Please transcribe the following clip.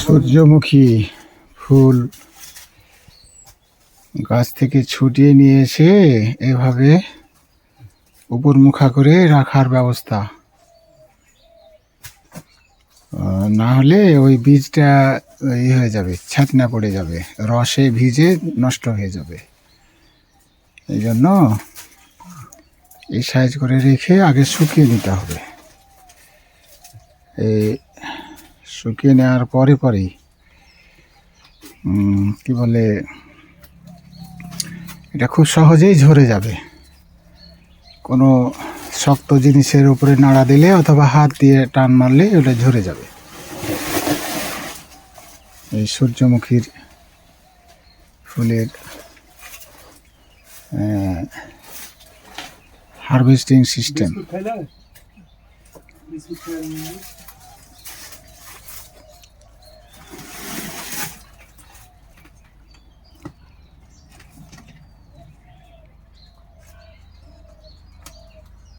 সূর্যমুখী ফুল গাছ থেকে ছুটিয়ে নিয়ে এসে এভাবে উপরমুখা করে রাখার ব্যবস্থা, না হলে ওই বীজটা হয়ে যাবে, ছাতনা পড়ে যাবে, রসে ভিজে নষ্ট হয়ে যাবে। এই জন্য এই সাইজ করে রেখে আগে শুকিয়ে নিতে হবে। এই শুকিয়ে নেওয়ার পরেই কি বলে, এটা খুব সহজেই ঝরে যাবে। কোনো শক্ত জিনিসের উপরে নাড়া দিলে অথবা হাত দিয়ে টান মারলে ওটা ঝরে যাবে। এই সূর্যমুখীর ফুলের হারভেস্টিং সিস্টেম।